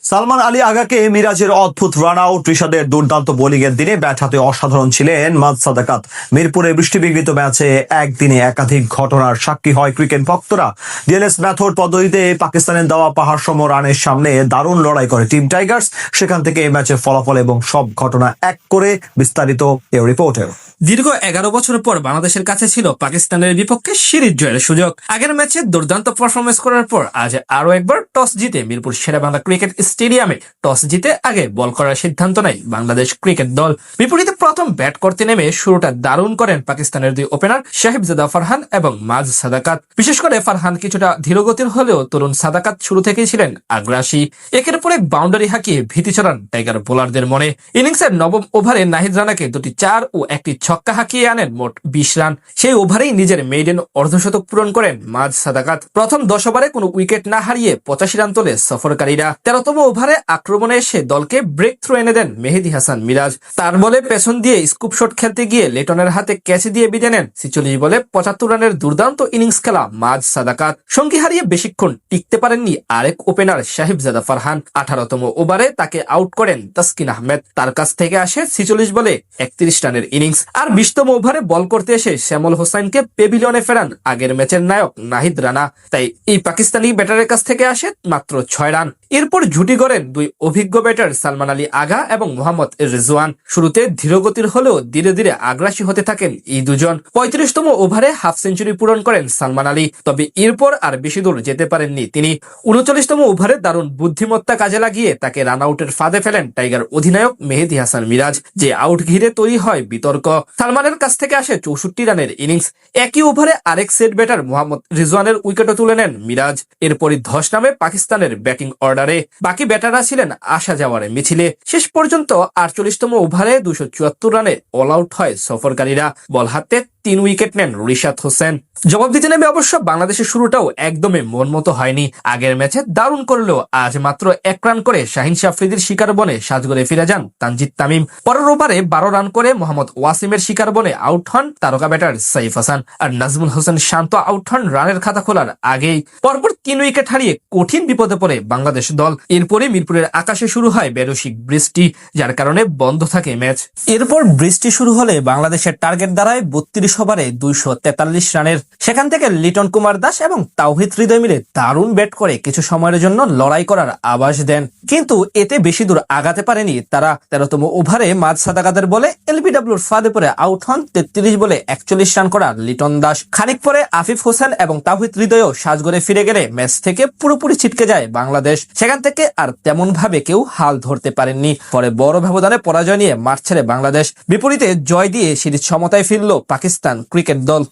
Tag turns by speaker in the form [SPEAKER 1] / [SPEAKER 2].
[SPEAKER 1] সালমান আলী আগাকে মিরাজের অদ্ভুত run out, রিশাদের দুর্দান্ত বোলিং এর দিনে ব্যাট হাতে অসাধারণ ছিলেন মাজ সাদাকাত। মিরপুরে বৃষ্টিবিঘ্নিত ম্যাচে একদিনে একাধিক ঘটনার সাক্ষী হয় ক্রিকেট ভক্তরা। ডিএলএস মেথড পদ্ধতিতে পাকিস্তানের দেওয়া পাহাড়সম রানের সামনে দারুণ লড়াই করে টিম টাইগার্স। সেখান থেকে এই ম্যাচের ফলাফল এবং সব ঘটনা এক করে বিস্তারিত এই রিপোর্টের।
[SPEAKER 2] দীর্ঘ 11 বছর পর বাংলাদেশের কাছে ছিল পাকিস্তানের বিপক্ষে সিরিজ জয়ের সুযোগ। আগের ম্যাচে দুর্দান্ত পারফরমেন্স করার পর আজ আরো একবার টস জিতে মিরপুর শেরেবাংলা ক্রিকেট স্টেডিয়ামে টস জিতে আগে বল করার সিদ্ধান্ত নেয় বাংলাদেশ ক্রিকেট দল। বিপরীতে প্রথম ব্যাট করতে নেমে শুরুটা দারুণ করেন পাকিস্তানের দুই ওপেনার সাহিবজাদা ফারহান এবং মাজ সাদাকাত। বিশেষ করে ফারহান কিছুটা ধীরগতির হলেও তরুণ সাদাকাত শুরু থেকেই ছিলেন আগ্রাসী। একের পর এক বাউন্ডারি হাঁকিয়ে ভীতি ছড়ান টাইগার বোলারদের মনে। ইনিংসের নবম ওভারে নাহিদ রানাকে দুটি 4 ও একটি ছক্কা হাঁকিয়ে আনেন মোট 20 রান। সেই ওভারেই নিজের মেইডেন অর্ধশতক পূরণ করেন মাজ সাদাকাত। প্রথম 10 ওভারে কোনো উইকেট না হারিয়ে 85 রান তোলে সফরকারীরা। 13তম ওভারে আক্রমণে এসে দলকে ব্রেক থ্রু এনে দেন মেহেদী হাসান মিরাজ। তার বলে পেছন দিয়ে স্কুপ শট খেলতে গিয়ে লেটনের হাতে ক্যাচ দিয়ে বিদায় নেন 46 বলে 75 রানের দুর্দান্ত ইনিংস খেলা মাজ সাদাকাত। সঙ্গী হারিয়ে বেশিক্ষণ টিকতে পারেননি আরেক ওপেনার সাহিবজাদা ফারহান। 18তম ওভারে তাকে আউট করেন তাসকিন আহমেদ। তার কাছ থেকে আসে 46 বলে 31 রানের ইনিংস। আর 20তম ওভারে বল করতে এসে শ্যামল হোসাইনকে পেভিলিয়নে ফেরান আগের ম্যাচের নায়ক নাহিদ রানা। তাই এই পাকিস্তানি ব্যাটারের কাছ থেকে আসে মাত্র 6 রান। এরপর জুটি গড়েন দুই অভিজ্ঞ ব্যাটার সালমান আলী আগা এবং মোহাম্মদ রিজওয়ান। শুরুতে ধীরগতির হলেও ধীরে ধীরে আগ্রাসী হতে থাকেন এই দুজন। 35তম ওভারে হাফ সেঞ্চুরি পূরণ করেন সালমান আলী, তবে এরপর আর বেশি দূর যেতে পারেননি তিনি। 39তম ওভারে দারুণ বুদ্ধিমত্তা কাজে লাগিয়ে তাকে রান আউটের ফাঁদে ফেলেন টাইগার অধিনায়ক মেহেদী হাসান মিরাজ। যে আউট ঘিরে তৈরি হয় বিতর্ক। সালমানের কাছ থেকে আসে 64 রানের ইনিংস। একই ওভারে আরেক সেট ব্যাটার মোহাম্মদ রিজওয়ানের উইকেটও তুলে নেন মিরাজ। এরপরই ধস নামে পাকিস্তানের ব্যাটিং অর্ডারে। বাকি ব্যাটাররা ছিলেন আসা যাওয়ার মিছিলে। শেষ পর্যন্ত 48তম ওভারে 274 রানে অল আউট হয় সফরকারীরা। বল হাতে 3 উইকেট নেন রিশাদ হোসেন। জবাব দিতে নেমে অবশ্য বাংলাদেশের শুরুটাও একদমই মন মতো হয়নি। আগের ম্যাচে দারুণ করলেও আজ মাত্র 1 রান করে শাহিন আফ্রিদির শিকার বনে সাজগরে ফিরে যান তানজিদ তামিম। পরের ওভারে 12 রান করে মোহাম্মদ ওয়াসিমের শিকার বনে আউট হন তারকা ব্যাটার সাইফ হাসান। আর নাজমুল হোসেন শান্ত আউট হন রানের খাতা খোলার আগেই। পরপর 3 উইকেট হারিয়ে কঠিন বিপদে পড়ে বাংলাদেশ দল। এরপরে মিরপুরের আকাশে শুরু হয় বেরসিক বৃষ্টি, যার কারণে বন্ধ থাকে ম্যাচ। এরপর বৃষ্টি শুরু হলে বাংলাদেশের টার্গেট দাঁড়ায় 32 ওভারে 243 রানের। সেখান থেকে লিটন কুমার দাস এবং তাওহিদ হৃদয় মিলে দারুণ ব্যাট করে কিছু সময়ের জন্য লড়াই করার আভাস দেন, কিন্তু এতে বেশি দূর আগাতে পারেনি তারা। 13তম ওভারে মাজ সাদাকাতের বলে এলবিডব্লিউর ফাঁদে পড়ে আউট হন 33 বলে 41 রান করা লিটন দাস। খানিক পরে আফিফ হোসেন এবং তাওহিদ হৃদয়ও সাজগরে ফিরে গেলে ম্যাচ থেকে পুরোপুরি ছিটকে যায় বাংলাদেশ। সেখান থেকে আর তেমন ভাবে কেউ হাল ধরতে পারেননি। পরে বড় ব্যবধানে পরাজয় নিয়ে মাঠ ছেড়ে বাংলাদেশ। বিপরীতে জয় দিয়ে সিরিজ সমতায় ফিরল পাকিস্তান ক্রিকেট দল।